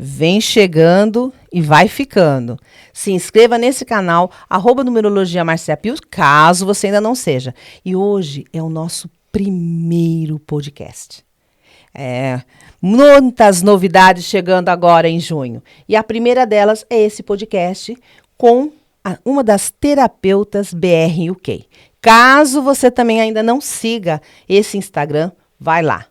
Vem chegando e vai ficando. Se inscreva nesse canal, @Numerologia Márcia Pio, caso você ainda não seja. E hoje é o nosso primeiro podcast. Muitas novidades chegando agora em junho. E a primeira delas é esse podcast com uma das terapeutas BR UK. Caso você também ainda não siga esse Instagram, vai lá,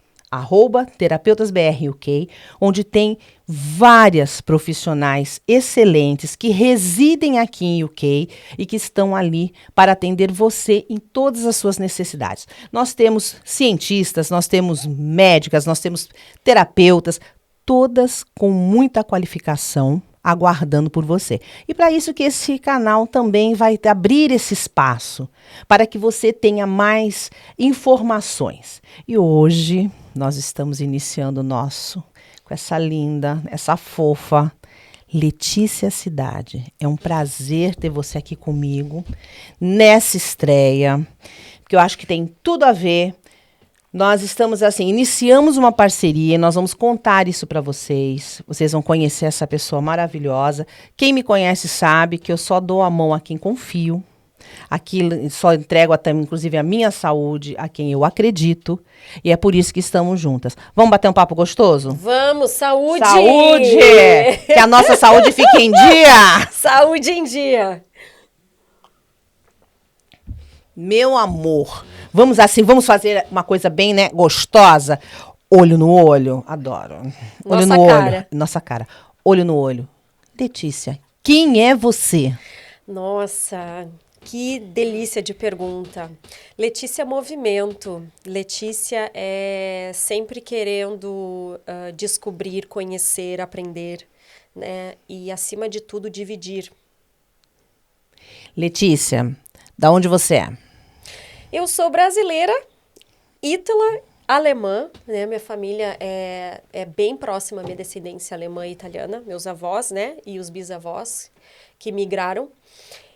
@terapeutasbruk, onde tem várias profissionais excelentes que residem aqui em UK e que estão ali para atender você em todas as suas necessidades. Nós temos cientistas, nós temos médicas, nós temos terapeutas, todas com muita qualificação, aguardando por você. E para isso que esse canal também vai abrir esse espaço para que você tenha mais informações. E hoje nós estamos iniciando o nosso com essa linda, essa fofa Letícia Cidade. É um prazer ter você aqui comigo nessa estreia, porque eu acho que tem tudo a ver. Nós estamos assim, iniciamos uma parceria, nós vamos contar isso para vocês. Vocês vão conhecer essa pessoa maravilhosa. Quem me conhece sabe que eu só dou a mão a quem confio. Aqui só entrego até, inclusive, a minha saúde, a quem eu acredito. E é por isso que estamos juntas. Vamos bater um papo gostoso? Vamos, saúde! Saúde! Que a nossa saúde fique em dia! Saúde em dia! Meu amor, vamos fazer uma coisa bem, né, gostosa. Olho no olho, adoro. Olho Nossa no cara. olho, nossa cara. Olho no olho. Letícia, quem é você? Nossa, que delícia de pergunta. Letícia é movimento. Letícia é sempre querendo descobrir, conhecer, aprender, né? E, acima de tudo, dividir. Letícia, da onde você é? Eu sou brasileira, ítala, alemã, né? Minha família é bem próxima à minha descendência alemã e italiana, meus avós, né? E os bisavós que migraram.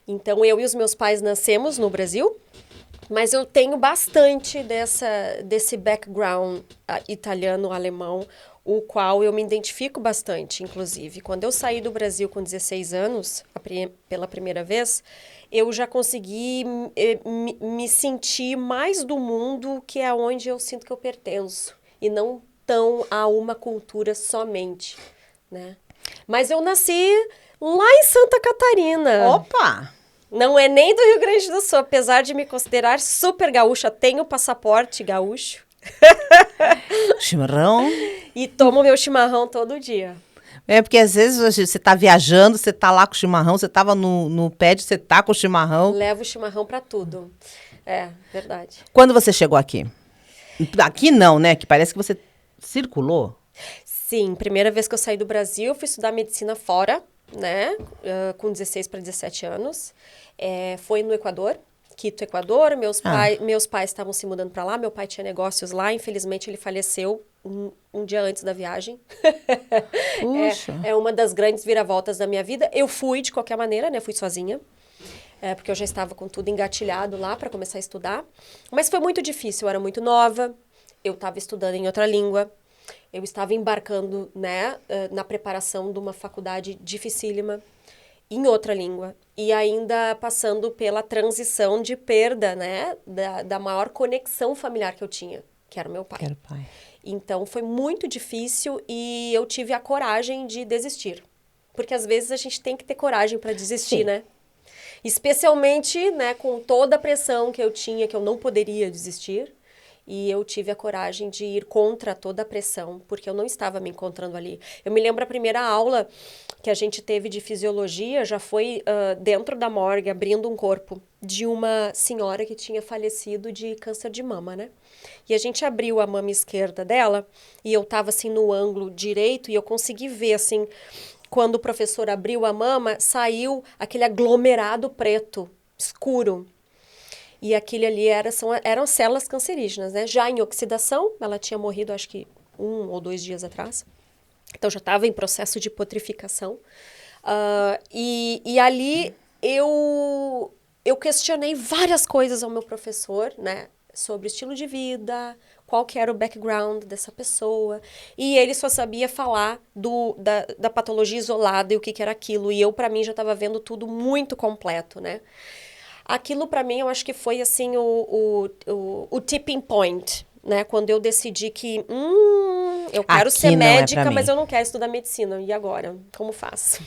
Então, eu e os meus pais nascemos no Brasil, mas eu tenho bastante desse background italiano-alemão, o qual eu me identifico bastante, inclusive. Quando eu saí do Brasil com 16 anos, pela primeira vez, eu já consegui me sentir mais do mundo, que é onde eu sinto que eu pertenço, e não tão a uma cultura somente, né? Mas eu nasci lá em Santa Catarina. Opa! Não é nem do Rio Grande do Sul, apesar de me considerar super gaúcha, tenho passaporte gaúcho. Chimarrão? E tomo meu chimarrão todo dia. É porque às vezes você tá viajando, você tá lá com o chimarrão, você tava no pad, você tá com o chimarrão. Levo o chimarrão pra tudo. É, verdade. Quando você chegou aqui? Aqui não, né? Que parece que você circulou. Sim, primeira vez que eu saí do Brasil, eu fui estudar medicina fora, né? Com 16 para 17 anos. Foi no Equador. Quito, Equador. Meus pais estavam se mudando para lá. Meu pai tinha negócios lá. Infelizmente, ele faleceu um dia antes da viagem. Puxa. É uma das grandes viravoltas da minha vida. Eu fui de qualquer maneira, né? Fui sozinha. Porque eu já estava com tudo engatilhado lá para começar a estudar. Mas foi muito difícil. Eu era muito nova. Eu estava estudando em outra língua. Eu estava embarcando, né, na preparação de uma faculdade dificílima, em outra língua, e ainda passando pela transição de perda, né, da maior conexão familiar que eu tinha, que era o meu pai. Quero pai. Então, foi muito difícil e eu tive a coragem de desistir. Porque, às vezes, a gente tem que ter coragem para desistir, Sim. né? Especialmente, né, com toda a pressão que eu tinha, que eu não poderia desistir. E eu tive a coragem de ir contra toda a pressão, porque eu não estava me encontrando ali. Eu me lembro a primeira aula que a gente teve de fisiologia, já foi dentro da morgue, abrindo um corpo de uma senhora que tinha falecido de câncer de mama, né? E a gente abriu a mama esquerda dela, e eu estava assim no ângulo direito, e eu consegui ver assim, quando o professor abriu a mama, saiu aquele aglomerado preto, escuro. E aquele ali eram células cancerígenas, né? Já em oxidação, ela tinha morrido acho que 1 ou 2 dias atrás. Então, já estava em processo de putrificação. E ali eu questionei várias coisas ao meu professor, né? sobre estilo de vida, qual que era o background dessa pessoa. E ele só sabia falar da patologia isolada e o que que era aquilo. E eu, para mim, já estava vendo tudo muito completo, né? Aquilo, para mim, eu acho que foi, assim, o tipping point, né? Quando eu decidi que, eu quero Aqui ser não é médica, pra mas mim. eu não quero estudar medicina. E agora? Como faço?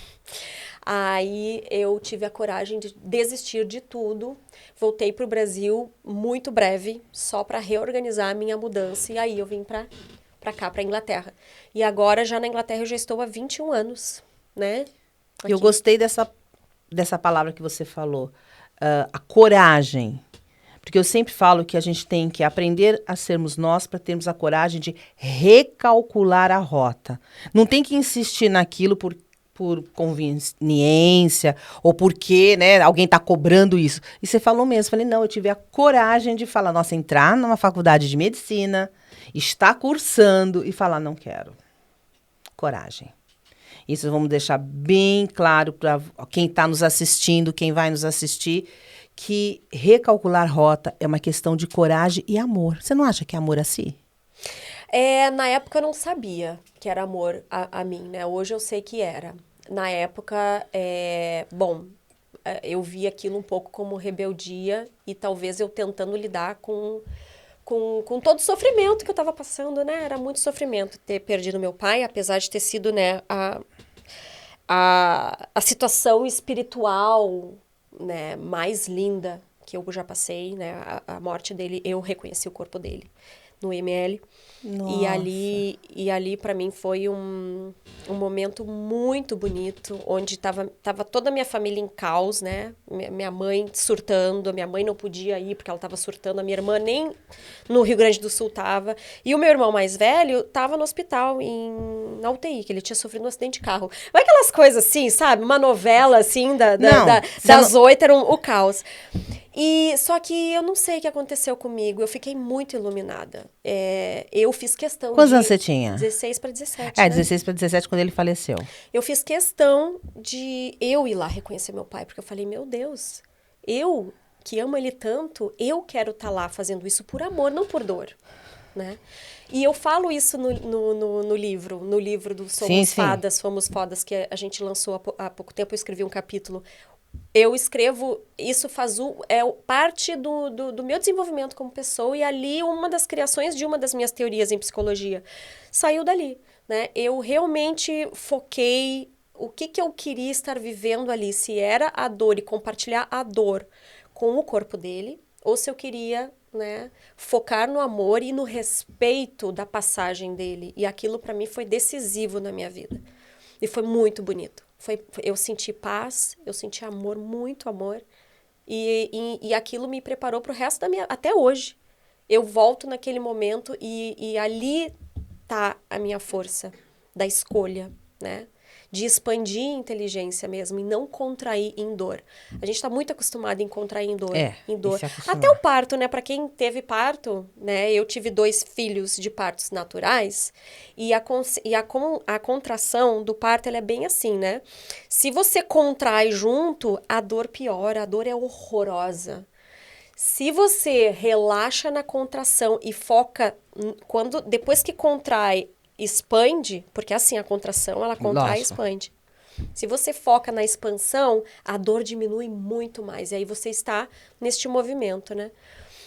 Aí eu tive a coragem de desistir de tudo. Voltei para o Brasil muito breve, só para reorganizar a minha mudança. E aí eu vim para cá, para Inglaterra. E agora, já na Inglaterra, eu já estou há 21 anos, né? Eu Aqui. gostei dessa palavra que você falou, a coragem. Porque eu sempre falo que a gente tem que aprender a sermos nós para termos a coragem de recalcular a rota. Não tem que insistir naquilo por conveniência ou porque, né, alguém está cobrando isso. E você falou mesmo, falei, não, eu tive a coragem de falar, nossa, entrar numa faculdade de medicina, estar cursando e falar, não quero. Coragem. Isso vamos deixar bem claro para quem está nos assistindo, quem vai nos assistir, que recalcular rota é uma questão de coragem e amor. Você não acha que é amor a si? Na época eu não sabia que era amor a mim, né? Hoje eu sei que era. Na época, eu vi aquilo um pouco como rebeldia e talvez eu tentando lidar com todo o sofrimento que eu estava passando, né? Era muito sofrimento ter perdido meu pai, apesar de ter sido, né, a situação espiritual, né, mais linda que eu já passei, né? A morte dele, eu reconheci o corpo dele no IML. Nossa. E ali para mim foi um momento muito bonito, onde tava toda a minha família em caos, né? Minha mãe surtando, a minha mãe não podia ir porque ela estava surtando, a minha irmã nem no Rio Grande do Sul tava. E o meu irmão mais velho tava no hospital, na UTI, que ele tinha sofrido um acidente de carro. Vai aquelas coisas assim, sabe? Uma novela assim, das 8, era o caos. E só que eu não sei o que aconteceu comigo. Eu fiquei muito iluminada. Eu fiz questão Quantos de... anos você tinha? 16 para 17, né? 16 para 17 quando ele faleceu. Eu fiz questão de eu ir lá reconhecer meu pai, porque eu falei, meu Deus, eu que amo ele tanto, eu quero estar lá fazendo isso por amor, não por dor, né? E eu falo isso no livro do Somos Fadas, Fomos Fodas, que a gente lançou há pouco tempo, eu escrevi um capítulo. Eu escrevo, isso é parte do meu desenvolvimento como pessoa, e ali uma das criações de uma das minhas teorias em psicologia saiu dali, né? Eu realmente foquei o que eu queria estar vivendo ali, se era a dor e compartilhar a dor com o corpo dele, ou se eu queria, né, focar no amor e no respeito da passagem dele. E aquilo para mim foi decisivo na minha vida. E foi muito bonito. Eu senti paz, eu senti amor, muito amor. E aquilo me preparou para o resto da minha... Até hoje. Eu volto naquele momento e ali tá a minha força da escolha, né? De expandir a inteligência mesmo e não contrair em dor. A gente está muito acostumado em contrair em dor. Em dor. Até o parto, né? Para quem teve parto, né? Eu tive 2 filhos de partos naturais e a contração do parto, ela é bem assim, né? Se você contrai junto, a dor piora, a dor é horrorosa. Se você relaxa na contração e foca depois que contrai, expande, porque assim a contração, ela contrai e expande. Se você foca na expansão, a dor diminui muito mais. E aí você está neste movimento, né?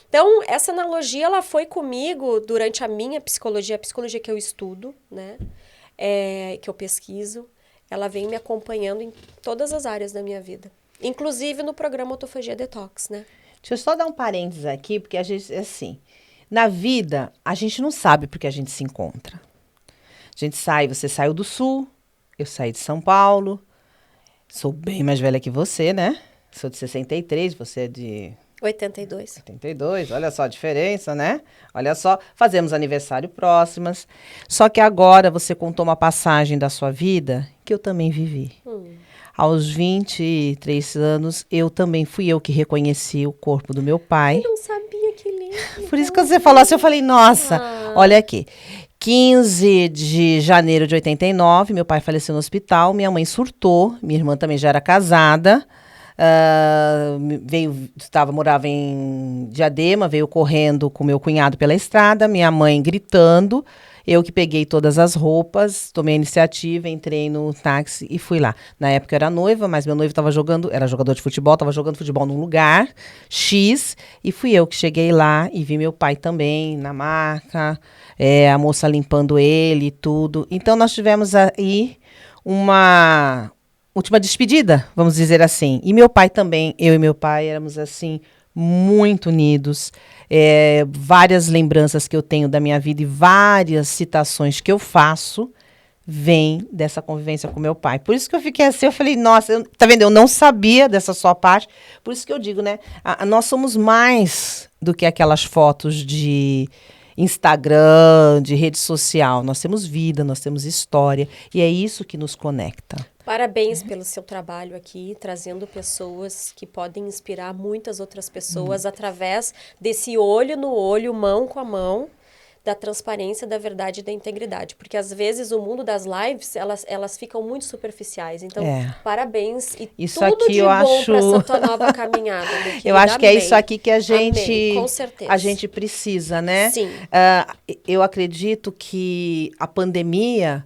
Então, essa analogia, ela foi comigo durante a minha psicologia, a psicologia que eu estudo, né? Que eu pesquiso. Ela vem me acompanhando em todas as áreas da minha vida. Inclusive no programa Autofagia Detox, né? Deixa eu só dar um parênteses aqui, porque a gente, assim, na vida, a gente não sabe porque a gente se encontra. A gente você saiu do Sul, eu saí de São Paulo, sou bem mais velha que você, né? Sou de 63, você é de... 82. 82, olha só a diferença, né? Olha só, fazemos aniversário próximas. Só que agora você contou uma passagem da sua vida que eu também vivi. Aos 23 anos, fui eu que reconheci o corpo do meu pai. Eu não sabia que lindo. Por isso que você falou assim, eu falei, nossa, olha aqui. 15 de janeiro de 89, meu pai faleceu no hospital, minha mãe surtou, minha irmã também já era casada, morava em Diadema, veio correndo com meu cunhado pela estrada, minha mãe gritando, eu que peguei todas as roupas, tomei a iniciativa, entrei no táxi e fui lá. Na época eu era noiva, mas meu noivo era jogador de futebol, estava jogando futebol num lugar X, e fui eu que cheguei lá e vi meu pai também na maca, a moça limpando ele e tudo. Então nós tivemos aí uma última despedida, vamos dizer assim. E meu pai também, eu e meu pai éramos assim, muito unidos. Várias lembranças que eu tenho da minha vida e várias citações que eu faço vêm dessa convivência com meu pai. Por isso que eu fiquei assim, eu falei, nossa, tá vendo? Eu não sabia dessa sua parte. Por isso que eu digo, né? Nós somos mais do que aquelas fotos de Instagram, de rede social. Nós temos vida, nós temos história. E é isso que nos conecta. Parabéns pelo seu trabalho aqui, trazendo pessoas que podem inspirar muitas outras pessoas através desse olho no olho, mão com a mão, da transparência, da verdade e da integridade. Porque às vezes o mundo das lives, elas ficam muito superficiais. Então, parabéns e isso tudo aqui de eu bom acho... para essa tua nova caminhada. Eu acho que é isso aqui que com certeza. a gente precisa, né? Sim. Eu acredito que a pandemia...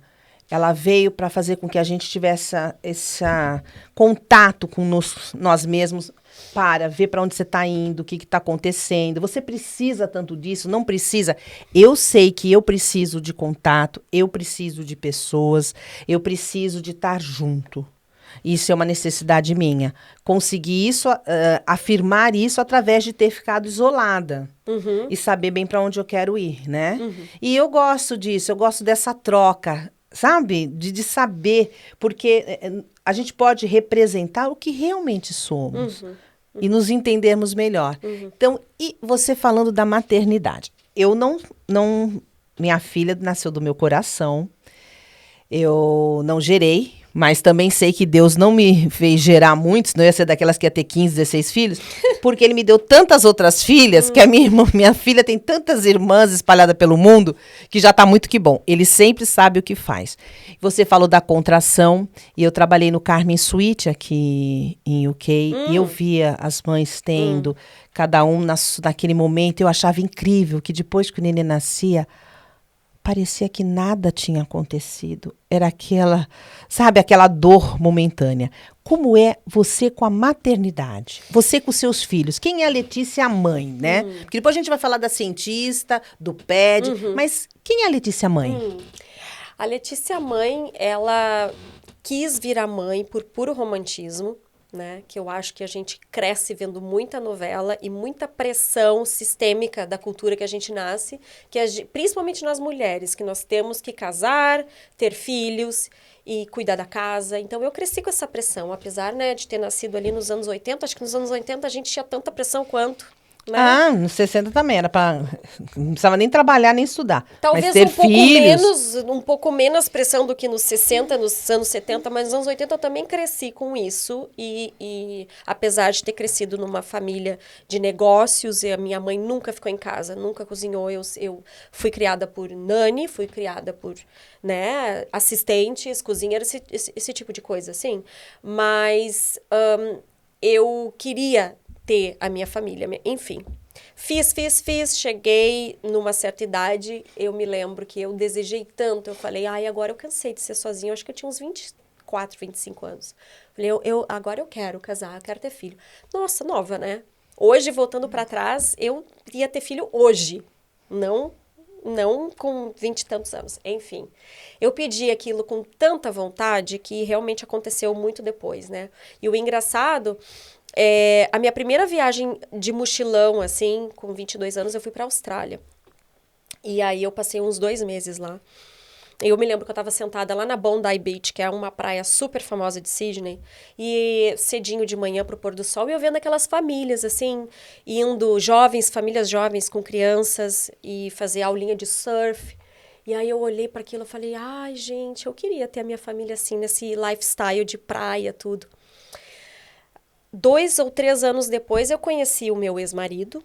ela veio para fazer com que a gente tivesse esse contato com nós mesmos, para ver para onde você está indo, o que está acontecendo. Você precisa tanto disso? Não precisa? Eu sei que eu preciso de contato, eu preciso de pessoas, eu preciso de estar junto. Isso é uma necessidade minha. Conseguir isso, afirmar isso através de ter ficado isolada. Uhum. E saber bem para onde eu quero ir, né? Uhum. E eu gosto disso, eu gosto dessa troca, sabe? De saber, porque a gente pode representar o que realmente somos. Uhum. E nos entendermos melhor. Uhum. Então, e você falando da maternidade. Eu não... Minha filha nasceu do meu coração. Eu não gerei, mas também sei que Deus não me fez gerar muitos, não ia ser daquelas que ia ter 15, 16 filhos, porque Ele me deu tantas outras filhas, que minha filha tem tantas irmãs espalhadas pelo mundo, que já está muito que bom. Ele sempre sabe o que faz. Você falou da contração, e eu trabalhei no Carmen Suite aqui em UK, e eu via as mães tendo, cada um naquele momento, eu achava incrível que depois que o neném nascia, parecia que nada tinha acontecido. Era aquela dor momentânea. Como é você com a maternidade? Você com seus filhos? Quem é a Letícia, a mãe, né? Porque depois a gente vai falar da cientista, do PED, mas quem é a Letícia, mãe? A Letícia, mãe, ela quis virar mãe por puro romantismo. Né? Que eu acho que a gente cresce vendo muita novela e muita pressão sistêmica da cultura que a gente nasce, principalmente nas mulheres, que nós temos que casar, ter filhos e cuidar da casa. Então, eu cresci com essa pressão, apesar, né, de ter nascido ali nos anos 80, acho que nos anos 80 a gente tinha tanta pressão quanto... Né? Nos 60 também, era para não precisava nem trabalhar, nem estudar. Talvez mas ter um pouco menos pressão do que nos 60, nos anos 70, mas nos anos 80 eu também cresci com isso. E apesar de ter crescido numa família de negócios, e a minha mãe nunca ficou em casa, nunca cozinhou. Eu fui criada por nani, fui criada por, né, assistentes, cozinheiras, esse tipo de coisa, assim. Mas eu queria ter a minha família, enfim. Fiz, cheguei numa certa idade, eu me lembro que eu desejei tanto, eu falei, agora eu cansei de ser sozinha, eu acho que eu tinha uns 24, 25 anos. Falei, agora eu quero casar, eu quero ter filho. Nossa, nova, né? Hoje, voltando para trás, eu ia ter filho hoje, não com 20 e tantos anos, enfim. Eu pedi aquilo com tanta vontade que realmente aconteceu muito depois, né? E o engraçado... a minha primeira viagem de mochilão, assim, com 22 anos, eu fui pra Austrália. E aí eu passei uns 2 meses lá. Eu me lembro que eu estava sentada lá na Bondi Beach, que é uma praia super famosa de Sydney, e cedinho de manhã pro pôr do sol, e eu vendo aquelas famílias, assim, famílias jovens com crianças, e fazer aulinha de surf. E aí eu olhei para aquilo e falei, gente, eu queria ter a minha família assim, nesse lifestyle de praia, tudo. 2 ou 3 anos depois, eu conheci o meu ex-marido,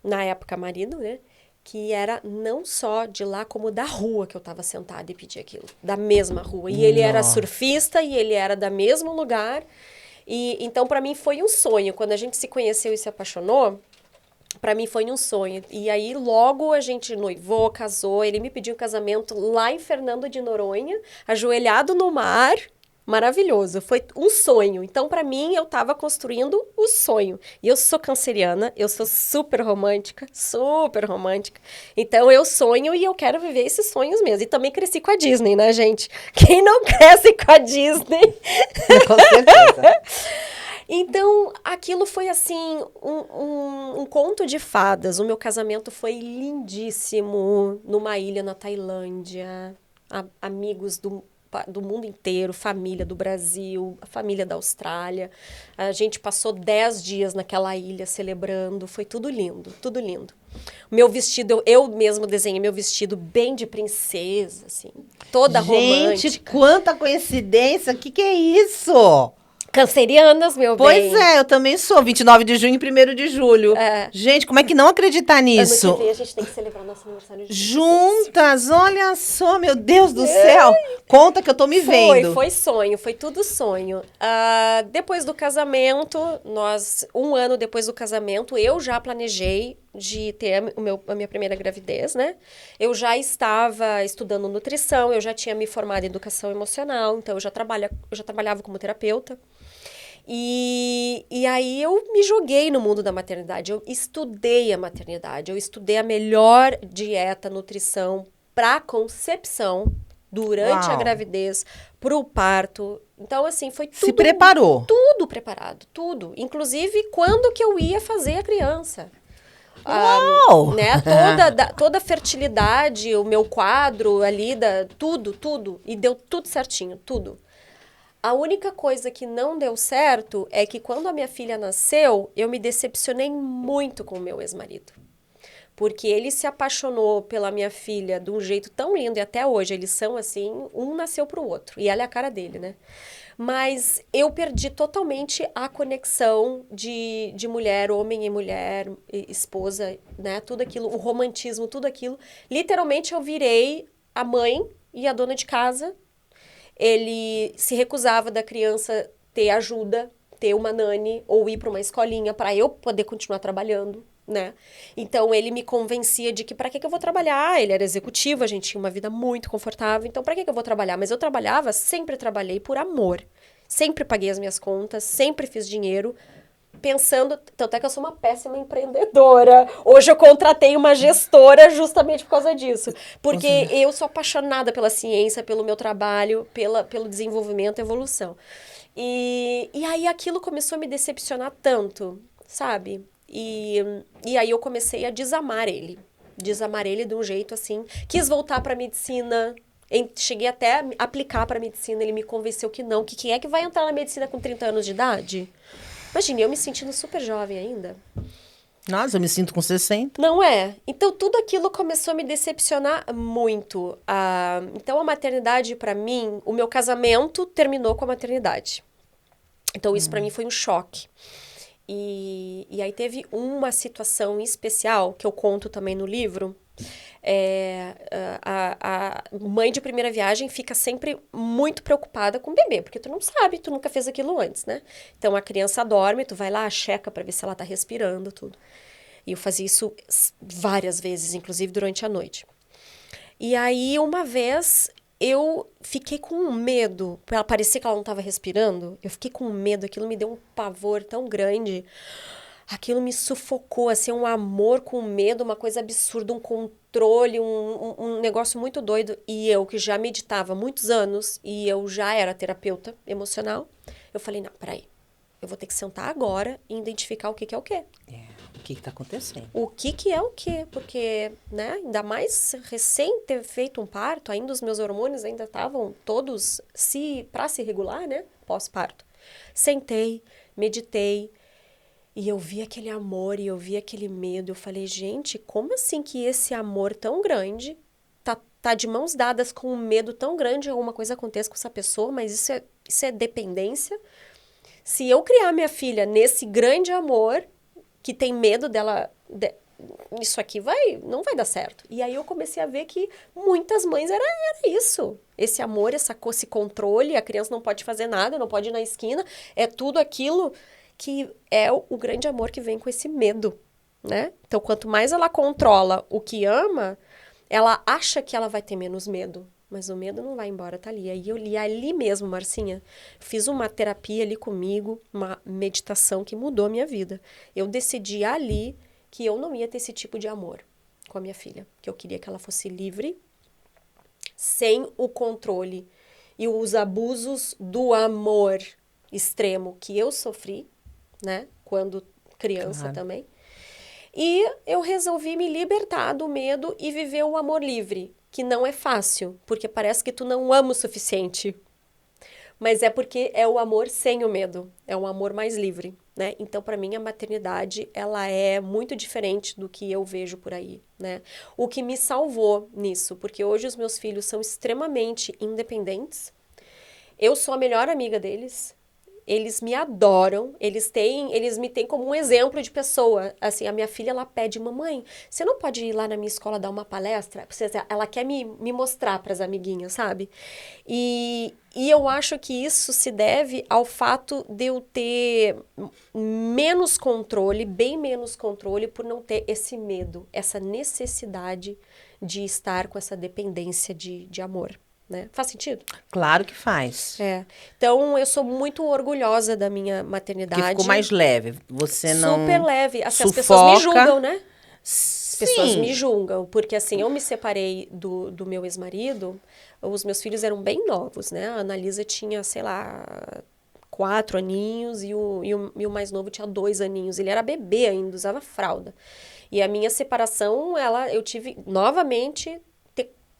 na época marido, né? Que era não só de lá, como da rua que eu estava sentada e pedi aquilo. Da mesma rua. E ele era surfista, e ele era do mesmo lugar. E então, para mim, foi um sonho. Quando a gente se conheceu e se apaixonou, para mim foi um sonho. E aí, logo a gente noivou, casou. Ele me pediu um casamento lá em Fernando de Noronha, ajoelhado no mar. Maravilhoso, foi um sonho. Então, para mim, eu estava construindo o sonho. E eu sou canceriana, eu sou super romântica, super romântica. Então, eu sonho e eu quero viver esses sonhos mesmo. E também cresci com a Disney, né, gente? Quem não cresce com a Disney? Com certeza. Então, aquilo foi assim, um conto de fadas. O meu casamento foi lindíssimo, numa ilha na Tailândia, amigos do mundo inteiro, família do Brasil, a família da Austrália. A gente passou 10 dias naquela ilha celebrando, foi tudo lindo, tudo lindo. O meu vestido, eu mesmo desenhei meu vestido bem de princesa, assim, toda romântica. Gente, quanta coincidência, que é isso? Cancerianas, meu Pois bem. é, eu também sou, 29 de junho e 1º de julho. É. Gente, como é que não acreditar nisso? Ano que vem a gente tem que celebrar nosso aniversário Juntas, olha só, meu Deus do céu. Conta que eu tô me vendo. Foi sonho, foi tudo sonho. Depois do casamento, um ano depois do casamento, eu já planejei de ter a minha primeira gravidez, né? Eu já estava estudando nutrição, eu já tinha me formado em educação emocional, então eu já trabalhava como terapeuta. E aí eu me joguei no mundo da maternidade, eu estudei a maternidade, eu estudei a melhor dieta, nutrição para concepção, durante a gravidez, para o parto. Então, assim, foi tudo... Se preparou. Tudo preparado, tudo. Inclusive, quando que eu ia fazer a criança. Uau! Né? Toda a fertilidade, o meu quadro ali, tudo. E deu tudo certinho, tudo. A única coisa que não deu certo é que quando a minha filha nasceu, eu me decepcionei muito com o meu ex-marido. Porque ele se apaixonou pela minha filha de um jeito tão lindo, e até hoje eles são assim, um nasceu pro outro. E ela é a cara dele, né? Mas eu perdi totalmente a conexão de mulher, homem e mulher, esposa, né? Tudo aquilo, o romantismo, tudo aquilo. Literalmente eu virei a mãe e a dona de casa. Ele se recusava da criança ter ajuda, ter uma nani ou ir para uma escolinha para eu poder continuar trabalhando, né? Então ele me convencia de que para que eu vou trabalhar? Ele era executivo, a gente tinha uma vida muito confortável, então para que eu vou trabalhar? Mas eu trabalhava, sempre trabalhei por amor. Sempre paguei as minhas contas, sempre fiz dinheiro, pensando, tanto é que eu sou uma péssima empreendedora. Hoje eu contratei uma gestora justamente por causa disso. Porque eu sou apaixonada pela ciência, pelo meu trabalho, pelo desenvolvimento e evolução. E aí aquilo começou a me decepcionar tanto, sabe? E aí eu comecei a desamar ele. Desamar ele de um jeito assim. Quis voltar para medicina. Cheguei até a aplicar para medicina. Ele me convenceu que não. Que quem é que vai entrar na medicina com 30 anos de idade? Imagine, eu me sentindo super jovem ainda. Nossa, eu me sinto com 60. Não é? Então, tudo aquilo começou a me decepcionar muito. Então, a maternidade, para mim, o meu casamento terminou com a maternidade. Então, isso para mim foi um choque. E aí teve uma situação especial, que eu conto também no livro. A mãe de primeira viagem fica sempre muito preocupada com o bebê, porque tu não sabe, tu nunca fez aquilo antes, né? Então, a criança dorme, tu vai lá, checa pra ver se ela tá respirando, tudo. E eu fazia isso várias vezes, inclusive durante a noite. E aí, uma vez, eu fiquei com medo, parecia que ela não tava respirando, eu fiquei com medo, aquilo me deu um pavor tão grande. Aquilo me sufocou, assim, um amor com medo, uma coisa absurda, um controle, um negócio muito doido. E eu, que já meditava há muitos anos, e eu já era terapeuta emocional, eu falei, não, peraí, eu vou ter que sentar agora e identificar o que é o quê. O que tá acontecendo? O que é o quê? Porque, né, ainda mais recém ter feito um parto, ainda os meus hormônios ainda estavam todos para se regular, né, pós-parto. Sentei, meditei, e eu vi aquele amor, e eu vi aquele medo. Eu falei, gente, como assim que esse amor tão grande tá de mãos dadas com um medo tão grande, alguma coisa aconteça com essa pessoa, mas isso é dependência. Se eu criar minha filha nesse grande amor, que tem medo dela, isso aqui não vai dar certo. E aí eu comecei a ver que muitas mães era isso. Esse amor, esse controle, a criança não pode fazer nada, não pode ir na esquina, é tudo aquilo que é o grande amor que vem com esse medo, né? Então, quanto mais ela controla o que ama, ela acha que ela vai ter menos medo. Mas o medo não vai embora, tá ali. Aí eu li ali mesmo, Marcinha. Fiz uma terapia ali comigo, uma meditação que mudou a minha vida. Eu decidi ali que eu não ia ter esse tipo de amor com a minha filha. Que eu queria que ela fosse livre, sem o controle e os abusos do amor extremo que eu sofri, né? Quando criança também. E eu resolvi me libertar do medo e viver o amor livre. Que não é fácil, porque parece que tu não ama o suficiente. Mas é porque é o amor sem o medo, é um amor mais livre, né? Então, para mim, a maternidade, ela é muito diferente do que eu vejo por aí, né? O que me salvou nisso, porque hoje os meus filhos são extremamente independentes. Eu sou a melhor amiga deles. Eles me adoram, eles me têm como um exemplo de pessoa. Assim, a minha filha, ela pede, mamãe, você não pode ir lá na minha escola dar uma palestra? Ela quer me mostrar para as amiguinhas, sabe? E eu acho que isso se deve ao fato de eu ter menos controle, bem menos controle, por não ter esse medo, essa necessidade de estar com essa dependência de amor. Né? Faz sentido? Claro que faz. Então, eu sou muito orgulhosa da minha maternidade. Que ficou mais leve. Você não super leve. Assim, sufoca. As pessoas me julgam, né? Sim. As pessoas me julgam. Porque, assim, eu me separei do meu ex-marido. Os meus filhos eram bem novos, né? A Annalisa tinha, sei lá, 4 aninhos e o mais novo tinha 2 aninhos. Ele era bebê ainda, usava fralda. E a minha separação, eu tive, novamente,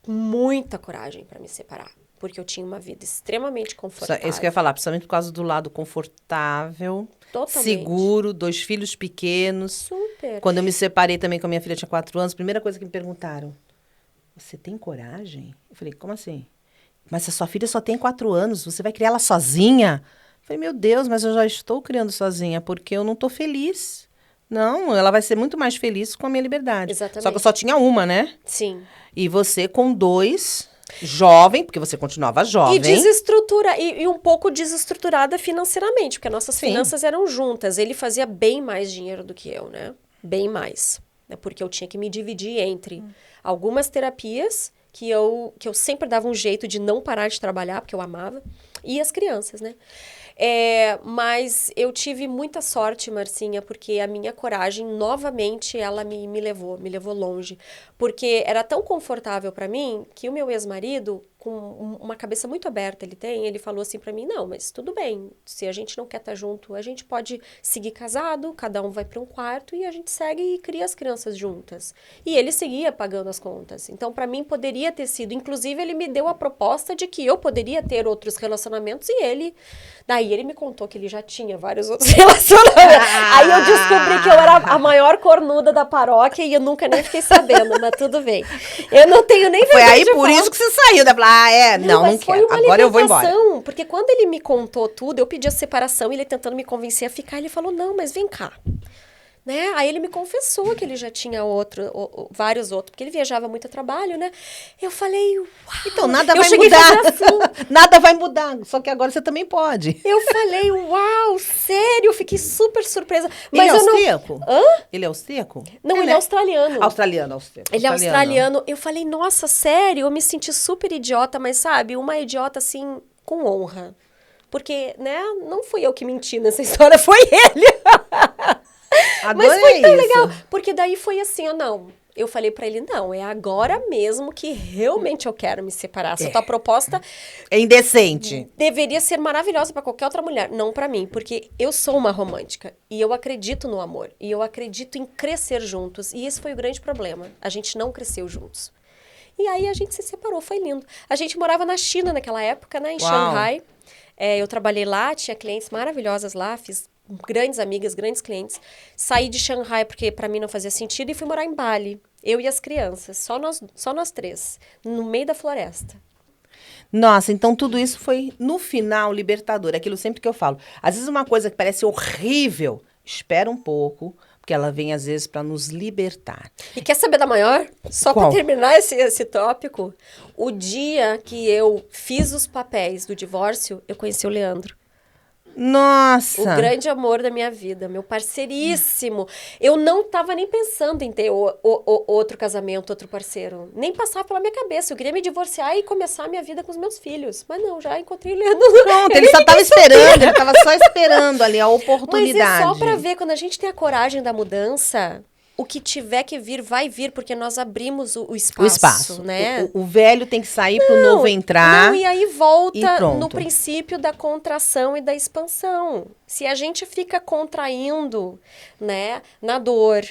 muita coragem para me separar, porque eu tinha uma vida extremamente confortável. Isso que eu ia falar, principalmente por causa do lado confortável, totalmente seguro, 2 filhos pequenos. Super. Quando eu me separei também com a minha filha, tinha 4 anos, a primeira coisa que me perguntaram, você tem coragem? Eu falei, como assim? Mas a sua filha só tem 4 anos, você vai criar ela sozinha? Eu falei, meu Deus, mas eu já estou criando sozinha, porque eu não estou feliz. Não, ela vai ser muito mais feliz com a minha liberdade. Exatamente. Só que eu só tinha uma, né? Sim. E você com 2, jovem, porque você continuava jovem. E um pouco desestruturada financeiramente, porque nossas finanças eram juntas. Ele fazia bem mais dinheiro do que eu, né? Bem mais. Né? Porque eu tinha que me dividir entre algumas terapias, que eu sempre dava um jeito de não parar de trabalhar, porque eu amava, e as crianças, né? Mas eu tive muita sorte, Marcinha, porque a minha coragem, novamente, ela me levou longe. Porque era tão confortável para mim que o meu ex-marido, com uma cabeça muito aberta ele falou assim para mim, não, mas tudo bem, se a gente não quer estar junto, a gente pode seguir casado, cada um vai para um quarto e a gente segue e cria as crianças juntas. E ele seguia pagando as contas. Então, para mim, poderia ter sido, inclusive, ele me deu a proposta de que eu poderia ter outros relacionamentos e daí ele me contou que ele já tinha vários outros relacionamentos. Aí eu descobri que eu era a maior cornuda da paróquia e eu nunca nem fiquei sabendo, mas tudo bem. Eu não tenho nem Foi aí por isso que você saiu da... não quero. Agora eu vou embora. Porque quando ele me contou tudo, eu pedi a separação e ele tentando me convencer a ficar, ele falou, não, mas vem cá. Né? Aí ele me confessou que ele já tinha vários outros, porque ele viajava muito a trabalho, né? Eu falei, uau! Então, nada vai mudar. Assim. Nada vai mudar, só que agora você também pode. Eu falei, uau, sério? Eu fiquei super surpresa. Mas ele é austríaco? Hã? Ele é austríaco? Não, ele é australiano. Australiano. Ele é australiano. Eu falei, nossa, sério? Eu me senti super idiota, mas sabe, uma idiota assim, com honra. Porque, né, não fui eu que menti nessa história, foi ele. Adorei. Mas foi tão legal, porque daí foi assim, eu falei pra ele, não, é agora mesmo que realmente eu quero me separar. Essa tua proposta é indecente. Deveria ser maravilhosa pra qualquer outra mulher, não pra mim, porque eu sou uma romântica e eu acredito no amor e eu acredito em crescer juntos e esse foi o grande problema, a gente não cresceu juntos. E aí a gente se separou, foi lindo. A gente morava na China naquela época, né, em Shanghai. Eu trabalhei lá, tinha clientes maravilhosas lá, fiz grandes amigas, grandes clientes. Saí de Shanghai porque para mim não fazia sentido e fui morar em Bali. Eu e as crianças, só nós 3, no meio da floresta. Nossa, então tudo isso foi, no final, libertador. Aquilo sempre que eu falo. Às vezes uma coisa que parece horrível, espera um pouco, Porque ela vem, às vezes, para nos libertar. E quer saber da maior? Só para Qual? terminar esse tópico, o dia que eu fiz os papéis do divórcio, eu conheci o Leandro. Nossa! O grande amor da minha vida, meu parceiríssimo. Eu não estava nem pensando em ter outro casamento, outro parceiro. Nem passava pela minha cabeça. Eu queria me divorciar e começar a minha vida com os meus filhos. Mas não, já encontrei o Leandro. Pronto, ele só estava esperando, ele estava só esperando ali a oportunidade. Mas é só para ver, quando a gente tem a coragem da mudança, o que tiver que vir, vai vir, porque nós abrimos o espaço. O espaço, né? O velho tem que sair para o novo entrar. Não, e aí volta e pronto. no princípio da contração e da expansão. Se a gente fica contraindo, né, na dor,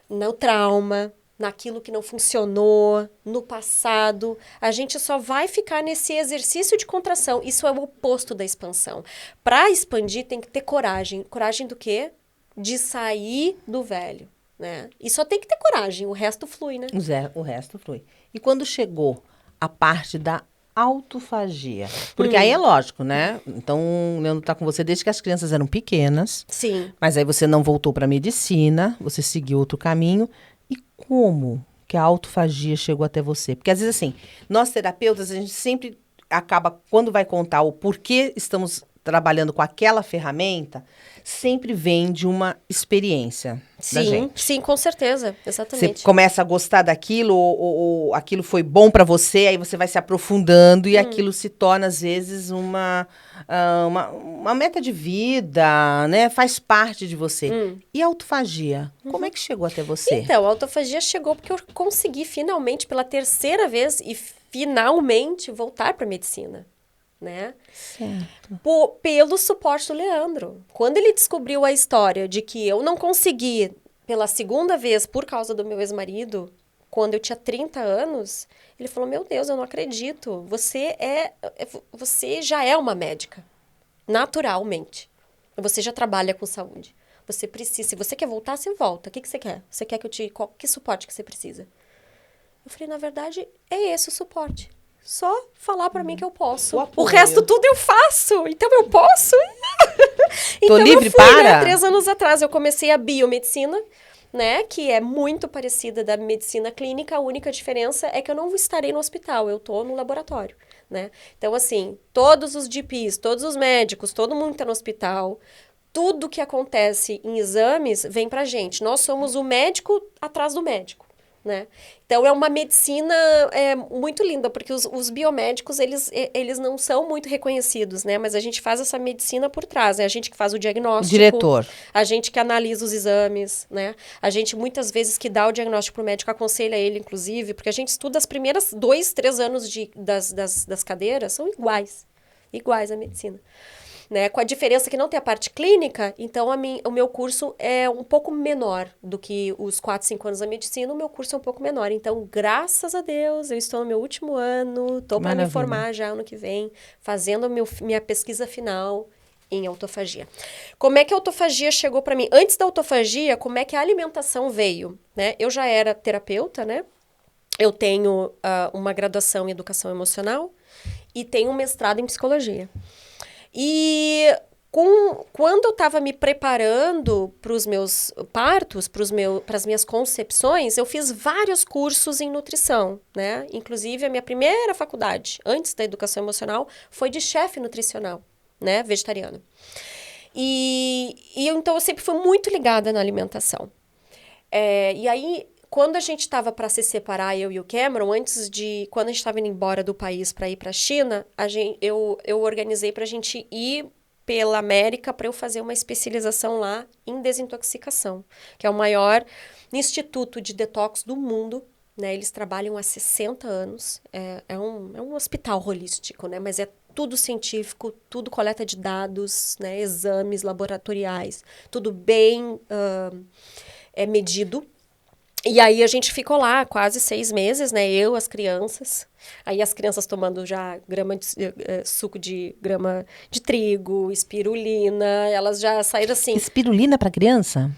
no trauma, naquilo que não funcionou, no passado, a gente só vai ficar nesse exercício de contração. Isso é o oposto da expansão. Para expandir, tem que ter coragem. Coragem do quê? De sair do velho. Né? E só tem que ter coragem, o resto flui, né? O resto flui. E quando chegou a parte da autofagia? Porque aí é lógico, né? Então, o Leandro tá com você desde que as crianças eram pequenas. Sim. Mas aí você não voltou para medicina, você seguiu outro caminho. E como que a autofagia chegou até você? Porque às vezes assim, nós terapeutas, a gente sempre acaba, quando vai contar o porquê estamos trabalhando com aquela ferramenta, sempre vem de uma experiência da gente. Sim, com certeza, exatamente. Você começa a gostar daquilo, ou aquilo foi bom para você, aí você vai se aprofundando e aquilo se torna, às vezes, uma meta de vida, né? Faz parte de você. E a autofagia? Como é que chegou até você? Então, a autofagia chegou porque eu consegui finalmente, pela terceira vez, e finalmente voltar para a medicina. Né? Certo. Pelo suporte do Leandro. Quando ele descobriu a história de que eu não consegui, pela segunda vez, por causa do meu ex-marido, quando eu tinha 30 anos, ele falou, meu Deus, eu não acredito. Você já é uma médica, naturalmente. Você já trabalha com saúde. Você precisa, se você quer voltar, você volta. O que você quer? Você quer que que suporte que você precisa? Eu falei, na verdade, é esse o suporte. Só falar pra mim que eu posso. O resto tudo eu faço. Então eu posso. Então, tô livre eu fui, para? Né, 3 anos atrás eu comecei a biomedicina, né? Que é muito parecida da medicina clínica. A única diferença é que eu não estarei no hospital. Eu tô no laboratório, né? Então, assim, todos os GPs, todos os médicos, todo mundo que tá no hospital, tudo que acontece em exames vem pra gente. Nós somos o médico atrás do médico. Né? Então, é uma medicina muito linda, porque os biomédicos, eles não são muito reconhecidos, né? Mas a gente faz essa medicina por trás, né? A gente que faz o diagnóstico. Diretor. A gente que analisa os exames, né? A gente, muitas vezes, que dá o diagnóstico pro médico, aconselha ele, inclusive, porque a gente estuda as primeiras 2, 3 anos das cadeiras, são iguais à medicina. Né? Com a diferença que não tem a parte clínica, então o meu curso é um pouco menor do que os 4, 5 anos da medicina, o meu curso é um pouco menor. Então, graças a Deus, eu estou no meu último ano, estou para me formar já ano que vem, fazendo minha pesquisa final em autofagia. Como é que a autofagia chegou para mim? Antes da autofagia, como é que a alimentação veio? Né? Eu já era terapeuta, né? Eu tenho uma graduação em educação emocional e tenho um mestrado em psicologia. E quando eu estava me preparando para os meus partos, para as minhas concepções, eu fiz vários cursos em nutrição, né? Inclusive, a minha primeira faculdade, antes da educação emocional, foi de chefe nutricional, né? Vegetariano. E então, eu sempre fui muito ligada na alimentação. E aí, quando a gente estava para se separar, eu e o Cameron, quando a gente estava indo embora do país para ir para a China, eu organizei para a gente ir pela América para eu fazer uma especialização lá em desintoxicação, que é o maior instituto de detox do mundo, né? Eles trabalham há 60 anos, é um hospital holístico, né? Mas é tudo científico, tudo coleta de dados, né? Exames laboratoriais, tudo bem medido. E aí a gente ficou lá quase 6 meses, né? Eu, as crianças. Aí as crianças tomando já suco de grama de trigo, espirulina. Elas já saíram assim. Espirulina para criança?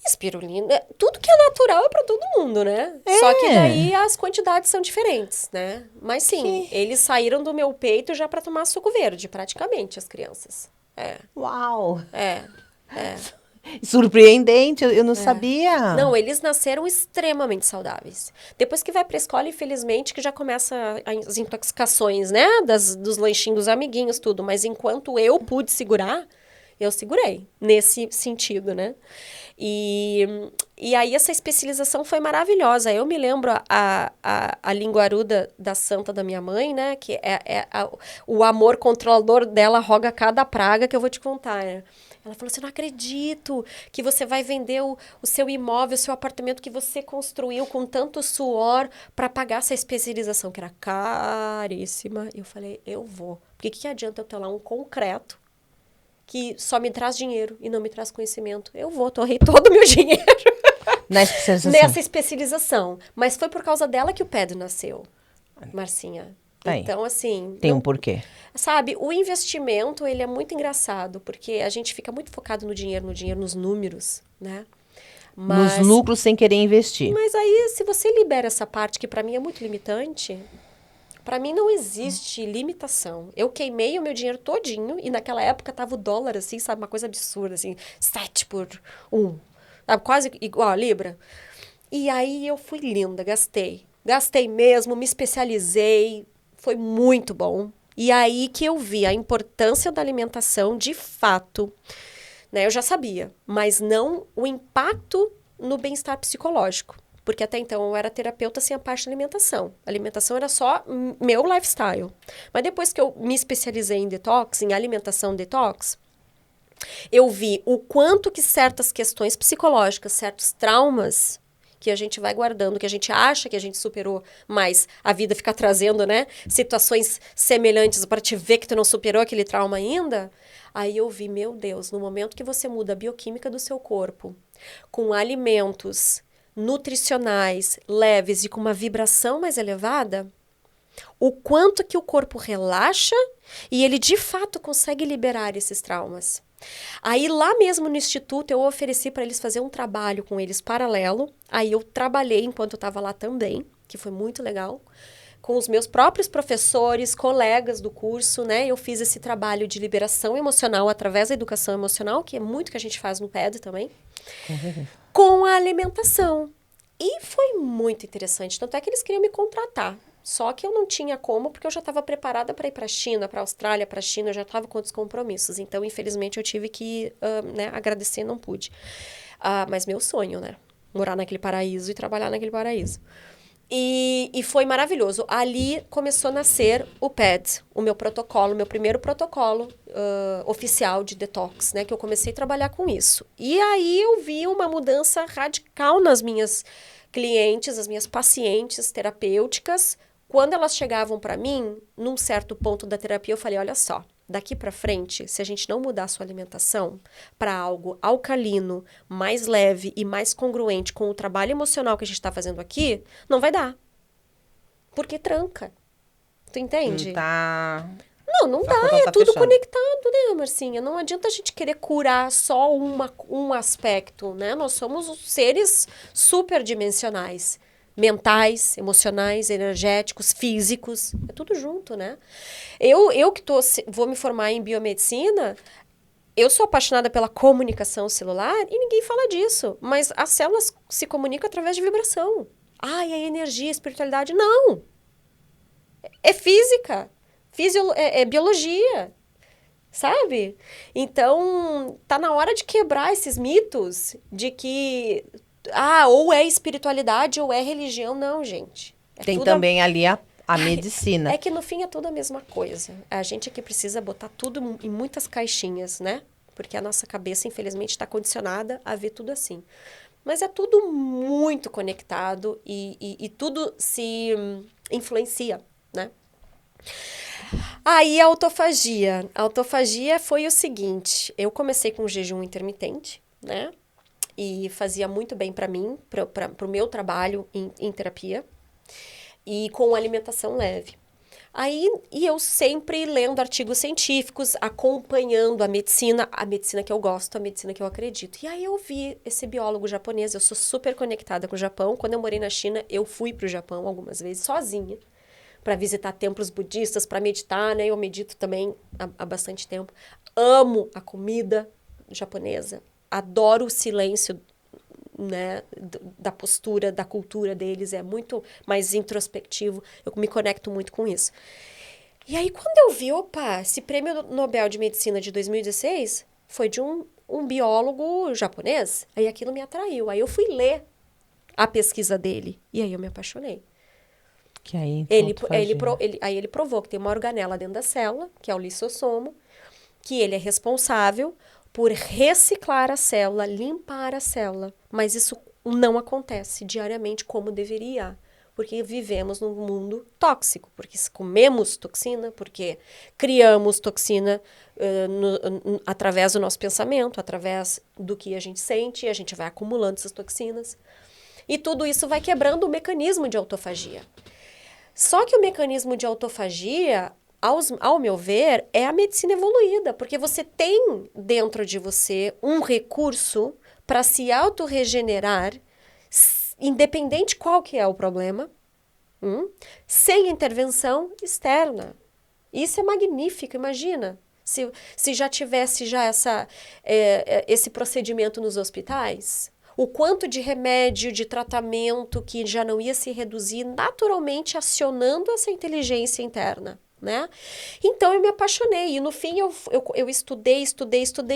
Espirulina, tudo que é natural é para todo mundo, né? Só que daí as quantidades são diferentes, né? Mas sim, eles saíram do meu peito já para tomar suco verde, praticamente, as crianças. Uau! Surpreendente, eu não sabia. Não, eles nasceram extremamente saudáveis. Depois que vai pra escola, infelizmente, que já começa as intoxicações, né? Dos lanchinhos dos amiguinhos, tudo. Mas enquanto eu pude segurar, eu segurei. Nesse sentido, né? E, e aí essa especialização foi maravilhosa. Eu me lembro a linguaruda da santa da minha mãe, né? Que o amor controlador dela roga cada praga que eu vou te contar, né? Ela falou assim, não acredito que você vai vender o seu imóvel, o seu apartamento que você construiu com tanto suor para pagar essa especialização, que era caríssima. Eu falei, eu vou. Porque que adianta eu ter lá um concreto que só me traz dinheiro e não me traz conhecimento? Eu vou, torrei todo o meu dinheiro Na especialização. nessa especialização. Mas foi por causa dela que o PED nasceu, Marcinha. Aí. Então, assim... Tem não- um porquê. Sabe, o investimento, ele é muito engraçado, porque a gente fica muito focado no dinheiro, nos números, né? Nos lucros sem querer investir. Mas aí, se você libera essa parte, que pra mim é muito limitante, pra mim não existe limitação. Eu queimei o meu dinheiro todinho, e naquela época tava o dólar, assim, sabe, uma coisa absurda, assim, 7 por 1, sabe, quase igual a Libra. E aí eu fui linda, gastei. Gastei mesmo, me especializei, foi muito bom. E aí que eu vi a importância da alimentação de fato, né? Eu já sabia, mas não o impacto no bem-estar psicológico. Porque até então eu era terapeuta sem a parte da alimentação. A alimentação era só meu lifestyle. Mas depois que eu me especializei em detox, em alimentação detox, eu vi o quanto que certas questões psicológicas, certos traumas que a gente vai guardando, que a gente acha que a gente superou, mas a vida fica trazendo, né, situações semelhantes para te ver que tu não superou aquele trauma ainda. Aí eu vi, meu Deus, no momento que você muda a bioquímica do seu corpo, com alimentos nutricionais, leves e com uma vibração mais elevada, o quanto que o corpo relaxa e ele de fato consegue liberar esses traumas. Aí lá mesmo no instituto eu ofereci para eles fazer um trabalho com eles paralelo. Aí eu trabalhei enquanto eu estava lá também, que foi muito legal, com os meus próprios professores, colegas do curso, né? Eu fiz esse trabalho de liberação emocional através da educação emocional, que é muito que a gente faz no PED também, com a alimentação. E foi muito interessante, tanto é que eles queriam me contratar. Só que eu não tinha como, porque eu já estava preparada para ir para a China, para a Austrália, para a China, eu já estava com outros compromissos. Então, infelizmente, eu tive que né, agradecer, não pude. Mas meu sonho, né? Morar naquele paraíso e trabalhar naquele paraíso. E foi maravilhoso. Ali começou a nascer o PED, o meu protocolo, meu primeiro protocolo oficial de detox, né? Que eu comecei a trabalhar com isso. E aí eu vi uma mudança radical nas minhas clientes, as minhas pacientes terapêuticas. Quando elas chegavam para mim, num certo ponto da terapia, eu falei, olha só, daqui para frente, se a gente não mudar a sua alimentação para algo alcalino, mais leve e mais congruente com o trabalho emocional que a gente está fazendo aqui, não vai dar. Porque tranca. Tu entende? Tá. Não Só dá, portão é tá tudo fechado. conectado, né, Marcinha? Não adianta a gente querer curar só um aspecto, né? Nós somos seres superdimensionais. Mentais, emocionais, energéticos, físicos, é tudo junto, né? Eu que vou me formar em biomedicina, eu sou apaixonada pela comunicação celular e ninguém fala disso, mas as células se comunicam através de vibração. Ai, é energia, espiritualidade. Não! É física, é biologia, sabe? Então, tá na hora de quebrar esses mitos de que, ou é espiritualidade ou é religião. Não, gente. Tem tudo também ali a medicina. É que no fim é tudo a mesma coisa. A gente aqui precisa botar tudo em muitas caixinhas, né? Porque a nossa cabeça, infelizmente, está condicionada a ver tudo assim. Mas é tudo muito conectado e tudo se influencia, né? Aí a autofagia. A autofagia foi o seguinte: eu comecei com jejum intermitente, né? E fazia muito bem para mim, para o meu trabalho em terapia, e com alimentação leve. Aí, e eu sempre lendo artigos científicos, acompanhando a medicina que eu gosto, a medicina que eu acredito. E aí eu vi esse biólogo japonês, eu sou super conectada com o Japão. Quando eu morei na China, eu fui para o Japão algumas vezes, sozinha, para visitar templos budistas, para meditar, né? Eu medito também há bastante tempo. Amo a comida japonesa. adoro o silêncio, né, da postura, da cultura deles, é muito mais introspectivo, eu me conecto muito com isso. E aí, quando eu vi, opa, esse prêmio Nobel de Medicina de 2016 foi de um biólogo japonês, aí aquilo me atraiu, aí eu fui ler a pesquisa dele, e aí eu me apaixonei. Que aí, Aí ele provou que tem uma organela dentro da célula, que é o lisossomo, que ele é responsável por reciclar a célula, limpar a célula. Mas isso não acontece diariamente como deveria, porque vivemos num mundo tóxico, porque comemos toxina, porque criamos toxina através do nosso pensamento, através do que a gente sente, e a gente vai acumulando essas toxinas. E tudo isso vai quebrando o mecanismo de autofagia. Só que o mecanismo de autofagia, ao meu ver, é a medicina evoluída, porque você tem dentro de você um recurso para se autorregenerar, independente qual que é o problema, sem intervenção externa. Isso é magnífico, imagina. Se já tivesse esse procedimento nos hospitais, o quanto de remédio, de tratamento que já não ia se reduzir naturalmente acionando essa inteligência interna, né? Então eu me apaixonei e no fim eu estudei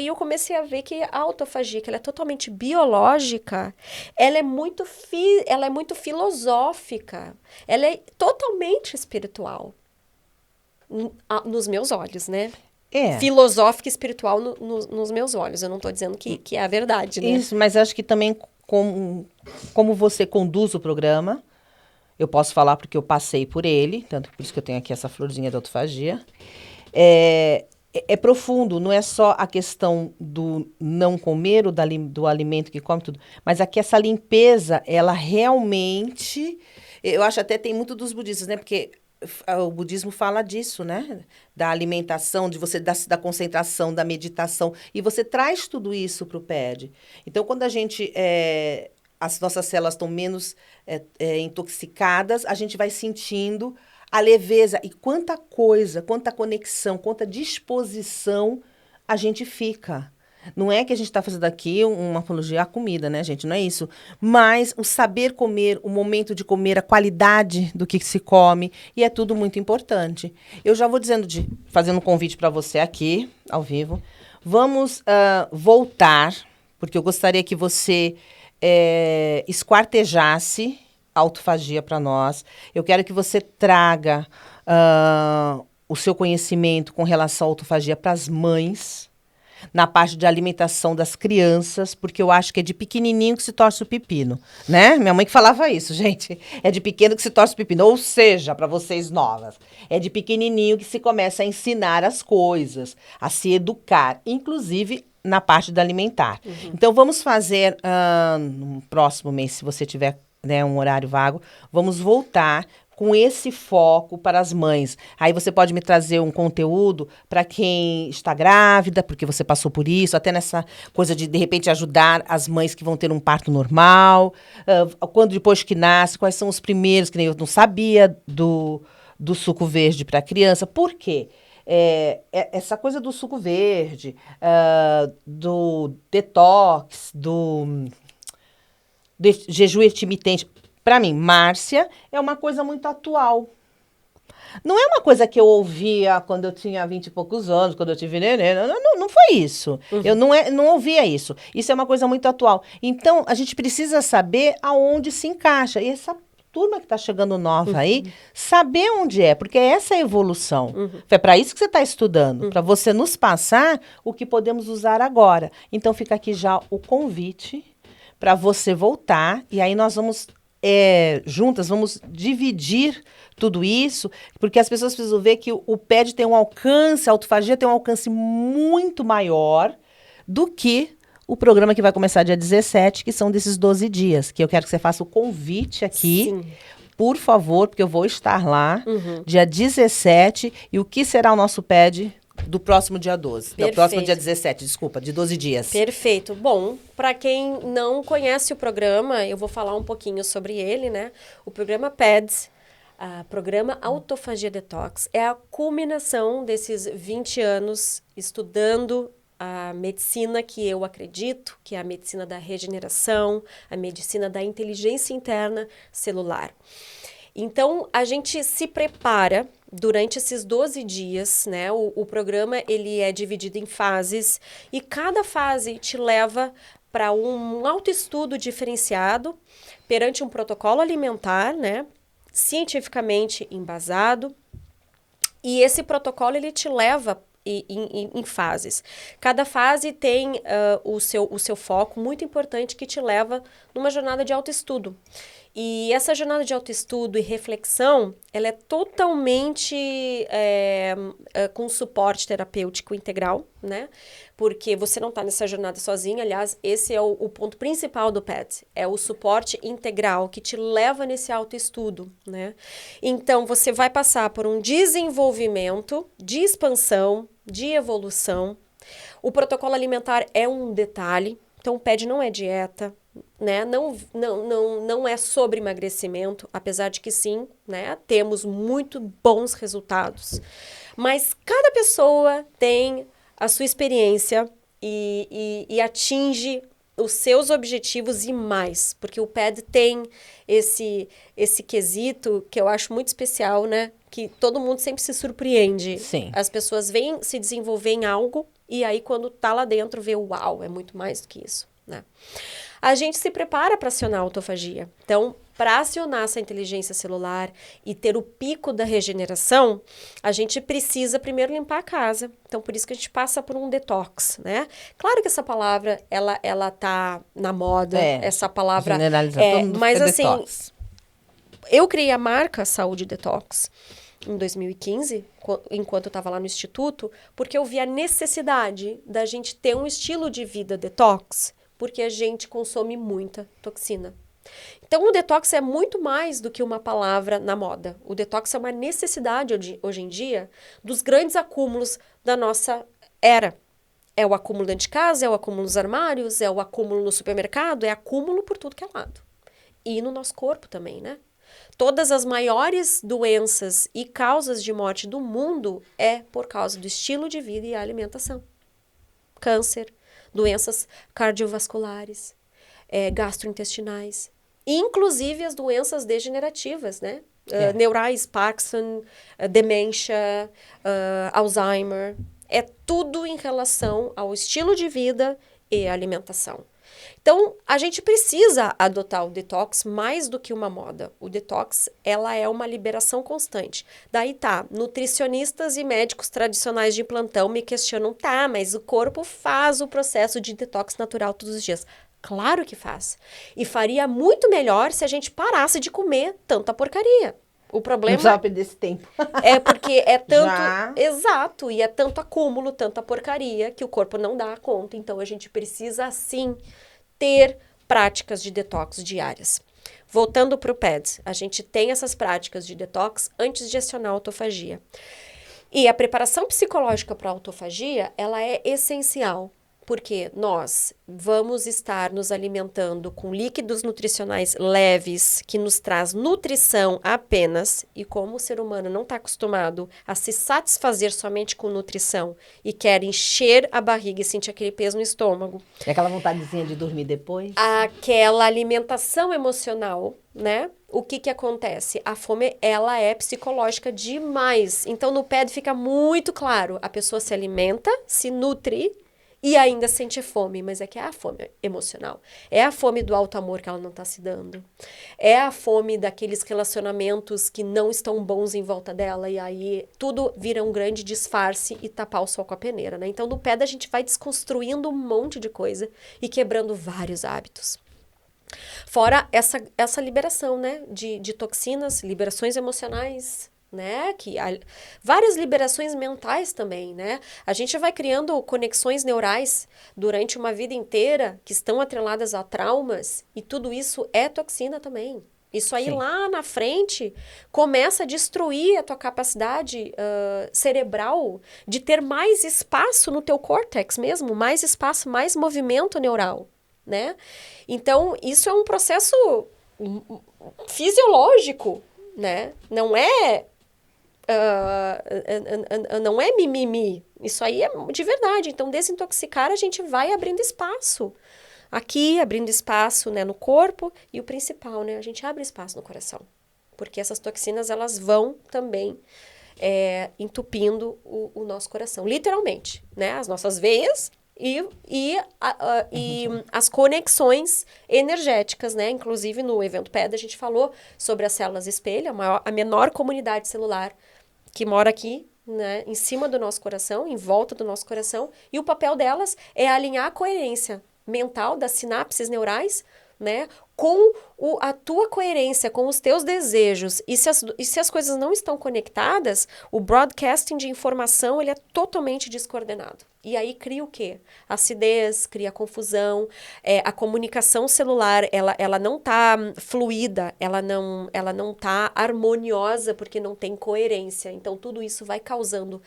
e eu comecei a ver que a autofagia, que ela é totalmente biológica, ela é muito filosófica, ela é totalmente espiritual, nos meus olhos, né? Filosófica e espiritual nos meus olhos. Eu não estou dizendo que é a verdade, né? Isso, mas acho que também como você conduz o programa, eu posso falar porque eu passei por ele, tanto por isso que eu tenho aqui essa florzinha da autofagia. É profundo, não é só a questão do não comer, do alimento que come, tudo, mas aqui essa limpeza, ela realmente, eu acho até tem muito dos budistas, né? Porque o budismo fala disso, né? Da alimentação, de você da concentração, da meditação. E você traz tudo isso para o PED. Então, quando as nossas células estão menos intoxicadas, a gente vai sentindo a leveza. E quanta coisa, quanta conexão, quanta disposição a gente fica. Não é que a gente está fazendo aqui uma apologia à comida, né, gente? Não é isso. Mas o saber comer, o momento de comer, a qualidade do que se come, e é tudo muito importante. Eu já vou fazendo um convite para você aqui, ao vivo. Vamos voltar, porque eu gostaria que você esquartejasse a autofagia para nós. Eu quero que você traga o seu conhecimento com relação à autofagia para as mães, na parte de alimentação das crianças, porque eu acho que é de pequenininho que se torce o pepino, né? Minha mãe que falava isso, gente. É de pequeno que se torce o pepino. Ou seja, para vocês novas, é de pequenininho que se começa a ensinar as coisas, a se educar, inclusive na parte da alimentar. Uhum. Então, vamos fazer, no próximo mês, se você tiver, né, um horário vago, vamos voltar com esse foco para as mães. Aí você pode me trazer um conteúdo para quem está grávida, porque você passou por isso, até nessa coisa de repente, ajudar as mães que vão ter um parto normal, quando depois que nasce, quais são os primeiros, que nem eu não sabia do suco verde para a criança. Por quê? Essa coisa do suco verde, do detox, do jejum intermitente. Para mim, Márcia, é uma coisa muito atual. Não é uma coisa que eu ouvia quando eu tinha 20 e poucos anos, quando eu tive neném. Não foi isso. Uhum. Eu não ouvia isso. Isso é uma coisa muito atual. Então, a gente precisa saber aonde se encaixa. E essa turma que está chegando nova aí, saber onde é, porque é essa a evolução. É para isso que você está estudando, para você nos passar o que podemos usar agora. Então, fica aqui já o convite para você voltar, e aí nós vamos... juntas, vamos dividir tudo isso, porque as pessoas precisam ver que o PED tem um alcance, a autofagia tem um alcance muito maior do que o programa que vai começar dia 17, que são desses 12 dias, que eu quero que você faça o convite aqui, sim, por favor, porque eu vou estar lá, dia 17, e o que será o nosso PED do próximo dia 12. Do próximo dia 17, desculpa, de 12 dias. Perfeito. Bom, para quem não conhece o programa, eu vou falar um pouquinho sobre ele, né? O programa PEDS, Programa Autofagia Detox, é a culminação desses 20 anos estudando a medicina que eu acredito, que é a medicina da regeneração, a medicina da inteligência interna celular. Então, a gente se prepara durante esses 12 dias, né? O programa, ele é dividido em fases e cada fase te leva para um autoestudo diferenciado perante um protocolo alimentar, né? Cientificamente embasado. E esse protocolo, ele te leva em fases. Cada fase tem o seu foco muito importante que te leva numa jornada de autoestudo. E essa jornada de autoestudo e reflexão, ela é totalmente com suporte terapêutico integral, né? Porque você não está nessa jornada sozinha. Aliás, esse é o ponto principal do PET. É o suporte integral que te leva nesse autoestudo, né? Então, você vai passar por um desenvolvimento de expansão, de evolução. O protocolo alimentar é um detalhe. Então, o PED não é dieta, né? Não é sobre emagrecimento, apesar de que sim, né? Temos muito bons resultados. Mas cada pessoa tem a sua experiência e atinge os seus objetivos e mais, porque o PED tem esse quesito que eu acho muito especial, né? Que todo mundo sempre se surpreende. Sim. As pessoas vêm se desenvolver em algo e aí quando tá lá dentro vê, uau, é muito mais do que isso, né? A gente se prepara para acionar a autofagia. Então, para acionar essa inteligência celular e ter o pico da regeneração, a gente precisa primeiro limpar a casa. Então, por isso que a gente passa por um detox, né? Claro que essa palavra, ela tá na moda, essa palavra... Todo mundo mas assim, detox. Eu criei a marca Saúde Detox em 2015, enquanto eu estava lá no Instituto, porque eu vi a necessidade da gente ter um estilo de vida detox, porque a gente consome muita toxina. Então, o detox é muito mais do que uma palavra na moda. O detox é uma necessidade hoje em dia dos grandes acúmulos da nossa era. É o acúmulo dentro de casa, é o acúmulo nos armários, é o acúmulo no supermercado, é acúmulo por tudo que é lado. E no nosso corpo também, né? Todas as maiores doenças e causas de morte do mundo é por causa do estilo de vida e a alimentação. Câncer, doenças cardiovasculares, gastrointestinais, inclusive as doenças degenerativas, né? Neurais, Parkinson, demência, Alzheimer. É tudo em relação ao estilo de vida e alimentação. Então, a gente precisa adotar o detox mais do que uma moda. O detox, ela é uma liberação constante. Daí tá, nutricionistas e médicos tradicionais de plantão me questionam, tá, mas o corpo faz o processo de detox natural todos os dias. Claro que faz. E faria muito melhor se a gente parasse de comer tanta porcaria. O problema... Não precisava perder esse tempo. É porque é tanto... Já. Exato, e é tanto acúmulo, tanta porcaria, que o corpo não dá conta. Então, a gente precisa, sim, ter práticas de detox diárias. Voltando para o PED, a gente tem essas práticas de detox antes de acionar a autofagia. E a preparação psicológica para a autofagia, ela é essencial, porque nós vamos estar nos alimentando com líquidos nutricionais leves, que nos traz nutrição apenas, e como o ser humano não está acostumado a se satisfazer somente com nutrição e quer encher a barriga e sentir aquele peso no estômago. E aquela vontadezinha de dormir depois? Aquela alimentação emocional, né? O que acontece? A fome, ela é psicológica demais. Então, no PED fica muito claro, a pessoa se alimenta, se nutre, e ainda sente fome, mas é que é a fome emocional. É a fome do alto amor que ela não está se dando. É a fome daqueles relacionamentos que não estão bons em volta dela, e aí tudo vira um grande disfarce e tapar o sol com a peneira, né? Então, no PED, a gente vai desconstruindo um monte de coisa e quebrando vários hábitos. Fora essa liberação, né? De toxinas, liberações emocionais, né? Várias liberações mentais também, né? A gente vai criando conexões neurais durante uma vida inteira que estão atreladas a traumas, e tudo isso é toxina também. Isso aí, sim, lá na frente começa a destruir a tua capacidade cerebral de ter mais espaço no teu córtex mesmo, mais espaço, mais movimento neural, né? Então, isso é um processo fisiológico, né? Não é não é mimimi. Isso aí é de verdade. Então, desintoxicar, a gente vai abrindo espaço. Aqui, abrindo espaço, né, no corpo. E o principal, né, a gente abre espaço no coração. Porque essas toxinas, elas vão também entupindo o nosso coração. Literalmente, né? As nossas veias e as conexões energéticas, né? Inclusive, no evento PED, a gente falou sobre as células espelho, a menor comunidade celular que mora aqui, né, em cima do nosso coração, em volta do nosso coração, e o papel delas é alinhar a coerência mental das sinapses neurais, né, com a tua coerência, com os teus desejos. E se as coisas não estão conectadas, o broadcasting de informação, ele é totalmente descoordenado. E aí cria o quê? Acidez, cria confusão, a comunicação celular, ela não tá fluida, ela não tá harmoniosa, porque não tem coerência. Então, tudo isso vai causando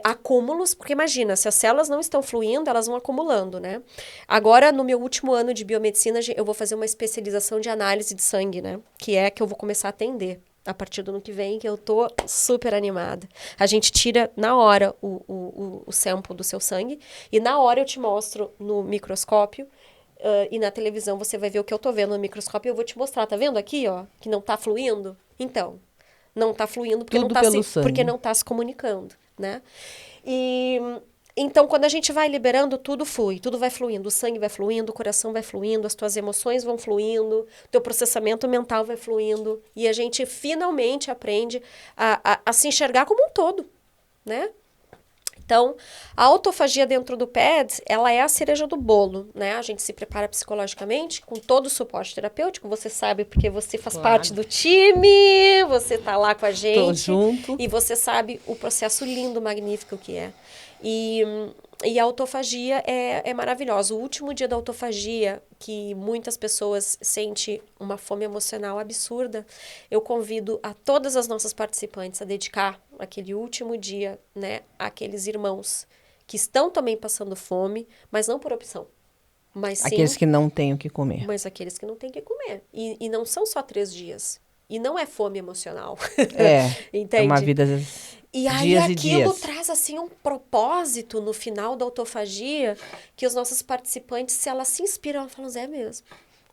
acúmulos, porque imagina, se as células não estão fluindo, elas vão acumulando, né? Agora, no meu último ano de biomedicina, eu vou fazer uma especialização de análise de sangue, né? Que é que eu vou começar a atender a partir do ano que vem, que eu tô super animada. A gente tira na hora o sample do seu sangue e na hora eu te mostro no microscópio e na televisão você vai ver o que eu tô vendo no microscópio e eu vou te mostrar. Tá vendo aqui, ó, que não tá fluindo? Então, não tá fluindo porque porque não tá se comunicando, né? Então, quando a gente vai liberando, tudo flui, tudo vai fluindo. O sangue vai fluindo, o coração vai fluindo, as tuas emoções vão fluindo, o teu processamento mental vai fluindo. E a gente finalmente aprende a se enxergar como um todo, né? Então, a autofagia dentro do PED, ela é a cereja do bolo, né? A gente se prepara psicologicamente com todo o suporte terapêutico. Você sabe porque você faz parte do time, você tá lá com a gente. Tô junto. E você sabe o processo lindo, magnífico que é. E a autofagia é maravilhosa. O último dia da autofagia, que muitas pessoas sentem uma fome emocional absurda, eu convido a todas as nossas participantes a dedicar aquele último dia, né, àqueles irmãos que estão também passando fome, mas não por opção. Mas sim, aqueles que não têm o que comer. Mas aqueles que não têm o que comer. E não são só 3 dias. E não é fome emocional. Entende? É uma vida... E aí dias e aquilo dias. traz assim um propósito no final da autofagia que os nossos participantes, se elas se inspiram, elas falam, é mesmo.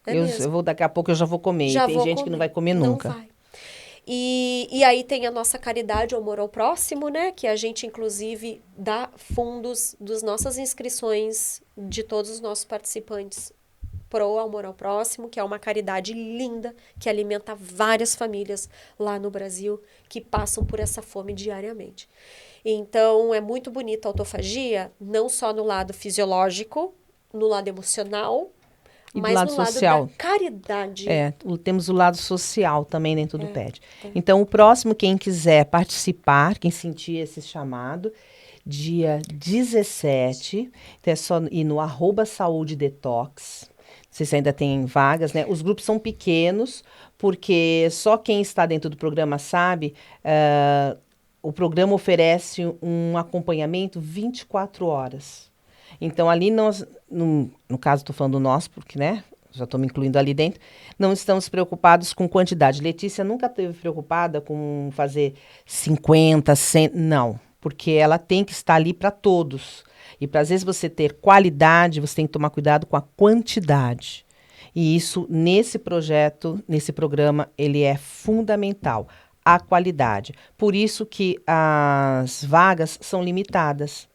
Eu vou, daqui a pouco eu já vou comer. E tem gente que não vai comer nunca. Não vai. E aí tem a nossa caridade, o amor ao próximo, né? Que a gente, inclusive, dá fundos das nossas inscrições de todos os nossos participantes pro amor ao próximo, que é uma caridade linda, que alimenta várias famílias lá no Brasil que passam por essa fome diariamente. Então, é muito bonita a autofagia, não só no lado fisiológico, no lado emocional, e mas lado no social. lado da caridade. Temos o lado social também dentro do PED. Então, o próximo, quem quiser participar, quem sentir esse chamado, dia 17, então é só ir no @saúde-detox. Não sei se ainda tem vagas, né? Os grupos são pequenos, porque só quem está dentro do programa sabe, o programa oferece um acompanhamento 24 horas. Então, ali nós, no caso estou falando nós, porque, né, já estou me incluindo ali dentro, não estamos preocupados com quantidade. Letícia nunca esteve preocupada com fazer 50, 100, não, porque ela tem que estar ali para todos. E para, às vezes, você ter qualidade, você tem que tomar cuidado com a quantidade. E isso, nesse projeto, nesse programa, ele é fundamental, a qualidade. Por isso que as vagas são limitadas.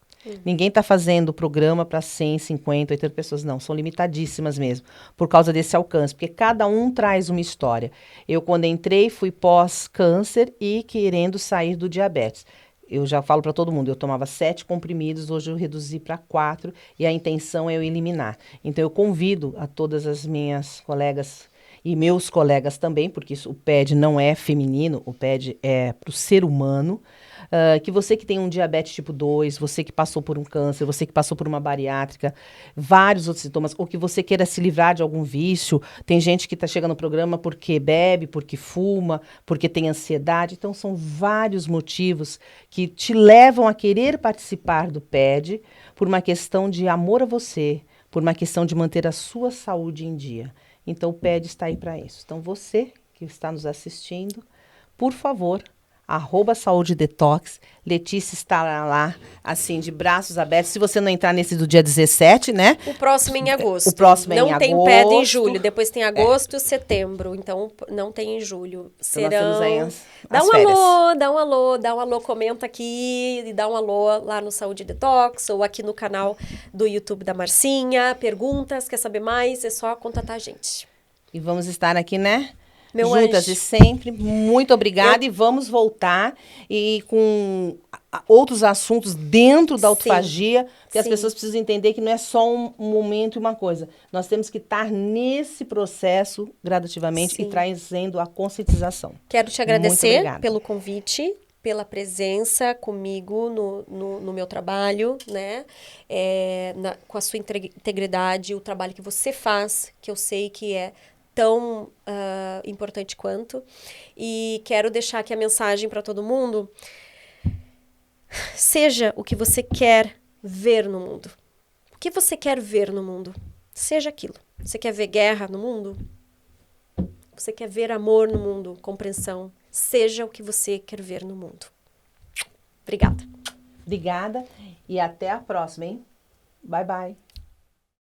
Ninguém está fazendo o programa para 100, 50, 80 pessoas, não. São limitadíssimas mesmo, por causa desse alcance. Porque cada um traz uma história. Eu, quando entrei, fui pós-câncer e querendo sair do diabetes. Eu já falo para todo mundo, eu tomava 7 comprimidos, hoje eu reduzi para 4 e a intenção é eu eliminar. Então, eu convido a todas as minhas colegas e meus colegas também, porque o PED não é feminino, o PED é para o ser humano, que você que tem um diabetes tipo 2, você que passou por um câncer, você que passou por uma bariátrica, vários outros sintomas, ou que você queira se livrar de algum vício. Tem gente que está chegando no programa porque bebe, porque fuma, porque tem ansiedade. Então, são vários motivos que te levam a querer participar do PED por uma questão de amor a você, por uma questão de manter a sua saúde em dia. Então, o PED está aí para isso. Então, você que está nos assistindo, por favor, @Saúde Detox. Letícia estará lá, assim, de braços abertos. Se você não entrar nesse do dia 17, né? O próximo é em agosto. O próximo é em não tem agosto. pedra em julho, depois tem agosto, setembro. Então, não tem em julho. Então, nós temos aí Serão... as férias. Dá um alô, comenta aqui e dá um alô lá no Saúde Detox ou aqui no canal do YouTube da Marcinha. Perguntas, quer saber mais? É só contatar a gente. E vamos estar aqui, né? Meu Juntas anjo. e sempre. Muito obrigada. E vamos voltar e com outros assuntos dentro da autofagia, porque as Sim. pessoas precisam entender que não é só um momento e uma coisa. Nós temos que estar nesse processo gradativamente e Sim. trazendo a conscientização. Quero te Muito agradecer obrigada. pelo convite, pela presença comigo no meu trabalho, né? Com a sua integridade, o trabalho que você faz, que eu sei que é tão importante quanto. E quero deixar aqui a mensagem para todo mundo. Seja o que você quer ver no mundo. O que você quer ver no mundo? Seja aquilo. Você quer ver guerra no mundo? Você quer ver amor no mundo, compreensão? Seja o que você quer ver no mundo. Obrigada. Obrigada e até a próxima, hein? Bye, bye.